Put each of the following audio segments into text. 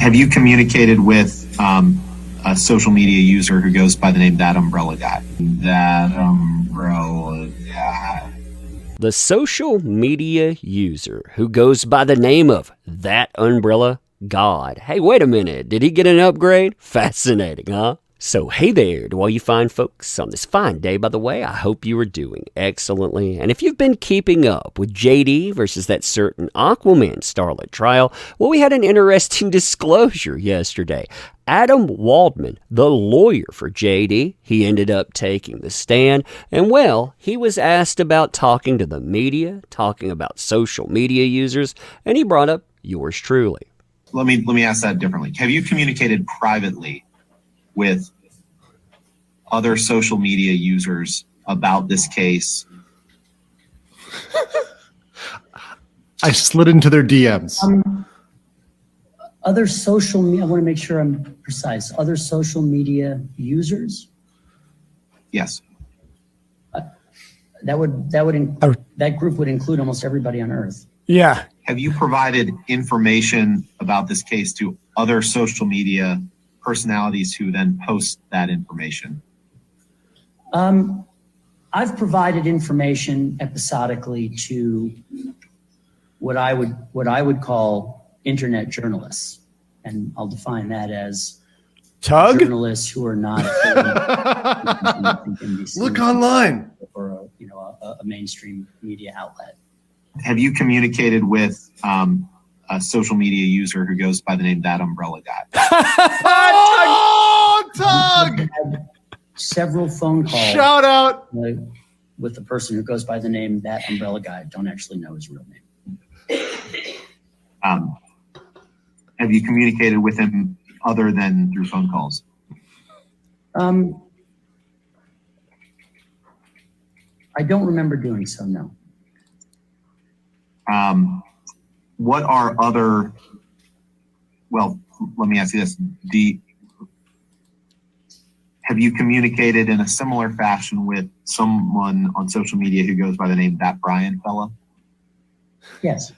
Have you communicated with a social media user who goes by the name ThatUmbrellaGuy? ThatUmbrellaGuy. The social media user who goes by the name of ThatUmbrellaGuy. Hey, wait a minute. Did he get an upgrade? Fascinating, huh? So, hey there to all you fine folks on this fine day, by the way. I hope you are doing excellently. And if you've been keeping up with JD versus that certain Aquaman starlet trial, well, we had an interesting disclosure yesterday. Adam Waldman, the lawyer for JD, he ended up taking the stand. And, well, he was asked about talking to the media, talking about social media users, and he brought up yours truly. Let me ask that differently. Have you communicated privately with other social media users about this case? I slid into their DMs. Other social media, I want to make sure I'm precise. Other social media users? Yes. That group would include almost everybody on Earth. Yeah. Have you provided information about this case to other social media personalities who then post that information? I've provided information episodically to what I would call internet journalists, and I'll define that as journalists who are not Look online or a mainstream media outlet. Have you communicated with a social media user who goes by the name ThatUmbrellaGuy? Oh, Tug! Several phone calls. Shout out with the person who goes by the name ThatUmbrellaGuy. Don't actually know his real name. Have you communicated with him other than through phone calls? I don't remember doing so, no. What are other, well, let me ask you this. Have you communicated in a similar fashion with someone on social media who goes by the name That Brian fella? Yes.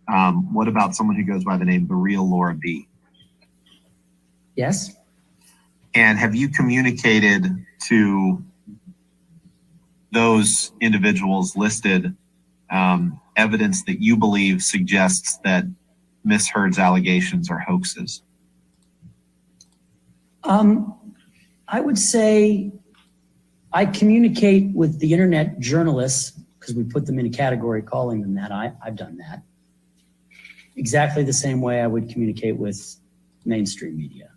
What about someone who goes by the name The Real Laura B? Yes. And have you communicated to those individuals listed evidence that you believe suggests that Miss Heard's allegations are hoaxes? I would say I communicate with the internet journalists because we put them in a category calling them that. I've done that. Exactly the same way I would communicate with mainstream media.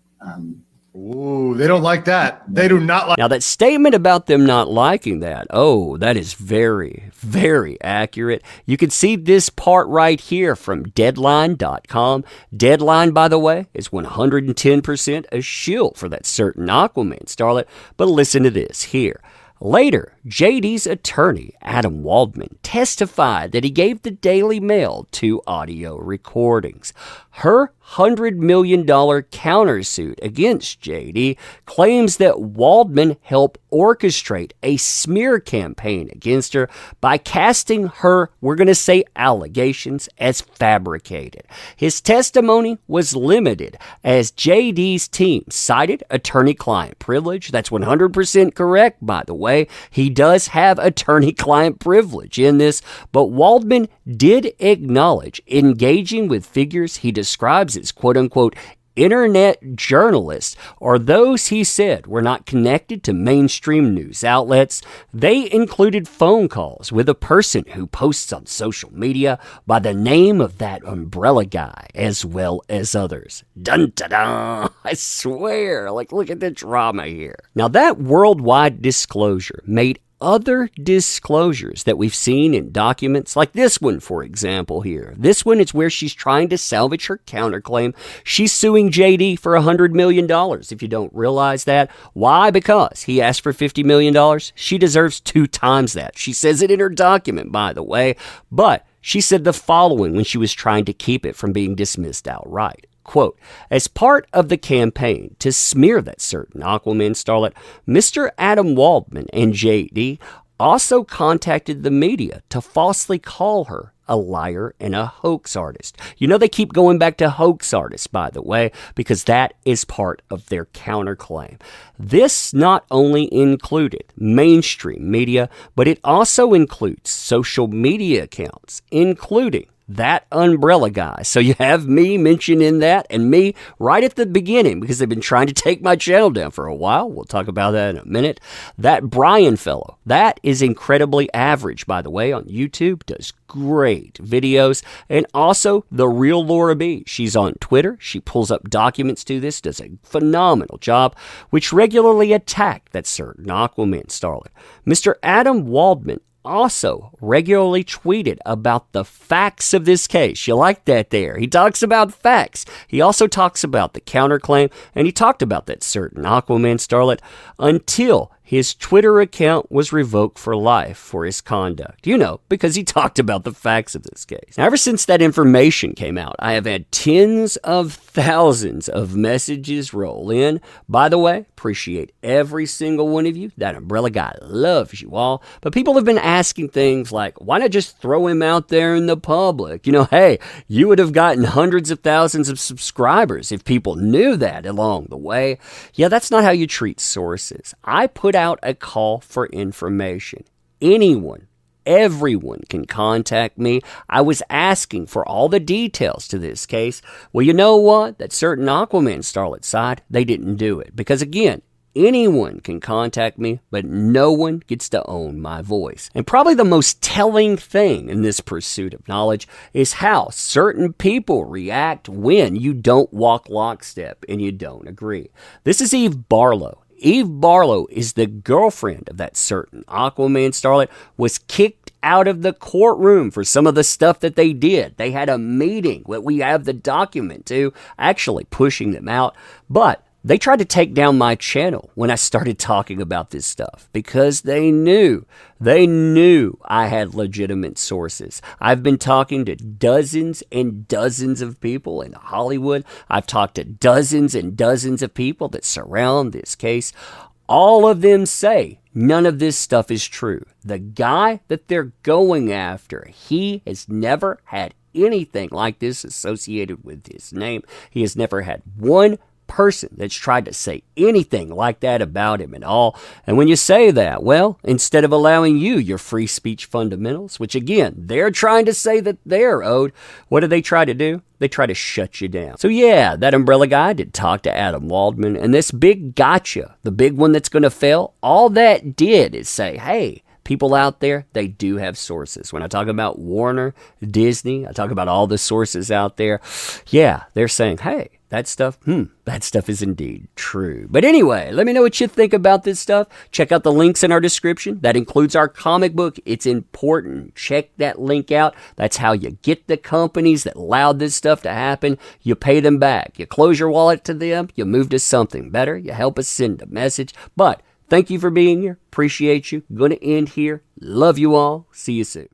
Ooh, they don't like that. They do not like. Now, that statement about them not liking that, that is very, very accurate. You can see this part right here from Deadline.com. Deadline, by the way, is 110% a shield for that certain Aquaman starlet. But listen to this here. Later, JD's attorney, Adam Waldman, testified that he gave the Daily Mail 2 audio recordings. Her $100 million countersuit against JD claims that Waldman helped orchestrate a smear campaign against her by casting her, we're going to say, allegations as fabricated. His testimony was limited as JD's team cited attorney-client privilege. That's 100% correct, by the way. He does have attorney-client privilege in this, but Waldman did acknowledge engaging with figures he describes as quote-unquote internet journalists, or those he said were not connected to mainstream news outlets. They included phone calls with a person who posts on social media by the name of ThatUmbrellaGuy, as well as others. Dun-da-dun! I swear, look at the drama here. Now, that worldwide disclosure made other disclosures that we've seen in documents, like this one, for example, here. This one is where she's trying to salvage her counterclaim. She's suing JD for $100 million, if you don't realize that. Why? Because he asked for $50 million. She deserves 2 times that. She says it in her document, by the way. But she said the following when she was trying to keep it from being dismissed outright. Quote, as part of the campaign to smear that certain Aquaman starlet, Mr. Adam Waldman and JD also contacted the media to falsely call her a liar, and a hoax artist. You know, they keep going back to hoax artists, by the way, because that is part of their counterclaim. This not only included mainstream media, but it also includes social media accounts, including ThatUmbrellaGuy. So you have me mentioning that, and me right at the beginning, because they've been trying to take my channel down for a while. We'll talk about that in a minute. That Brian fellow, that is incredibly average, by the way, on YouTube, does great videos. And also the real Laura B. She's on Twitter. She pulls up documents to this, does a phenomenal job, which regularly attack that certain Aquaman starlet. Mr. Adam Waldman also regularly tweeted about the facts of this case. You like that there? He talks about facts. He also talks about the counterclaim, and he talked about that certain Aquaman starlet until his Twitter account was revoked for life for his conduct. You know, because he talked about the facts of this case. Now, ever since that information came out, I have had tens of thousands of messages roll in. By the way, appreciate every single one of you. That Umbrella Guy loves you all. But people have been asking things like, why not just throw him out there in the public? You know, hey, you would have gotten hundreds of thousands of subscribers if people knew that along the way. Yeah, that's not how you treat sources. I put out a call for information. Anyone, everyone can contact me. I was asking for all the details to this case. Well, you know what? That certain Aquaman starlet side, they didn't do it. Because again, anyone can contact me, but no one gets to own my voice. And probably the most telling thing in this pursuit of knowledge is how certain people react when you don't walk lockstep and you don't agree. This is Eve Barlow. Eve Barlow is the girlfriend of that certain Aquaman starlet, was kicked out of the courtroom for some of the stuff that they did. They had a meeting that we have the document to, actually pushing them out. But they tried to take down my channel when I started talking about this stuff because they knew I had legitimate sources. I've been talking to dozens and dozens of people in Hollywood. I've talked to dozens and dozens of people that surround this case. All of them say none of this stuff is true. The guy that they're going after, he has never had anything like this associated with his name. He has never had one person that's tried to say anything like that about him at all. And when you say that, well, instead of allowing you your free speech fundamentals, which again, they're trying to say that they're owed, what do they try to do? They try to shut you down. So yeah, that Umbrella Guy did talk to Adam Waldman, and this big gotcha, the big one that's going to fail, all that did is say, hey, people out there, they do have sources. When I talk about Warner, Disney, I talk about all the sources out there. Yeah, they're saying, hey, that stuff is indeed true. But anyway, let me know what you think about this stuff. Check out the links in our description. That includes our comic book. It's important. Check that link out. That's how you get the companies that allowed this stuff to happen. You pay them back. You close your wallet to them. You move to something better. You help us send a message. But thank you for being here. Appreciate you. Going to end here. Love you all. See you soon.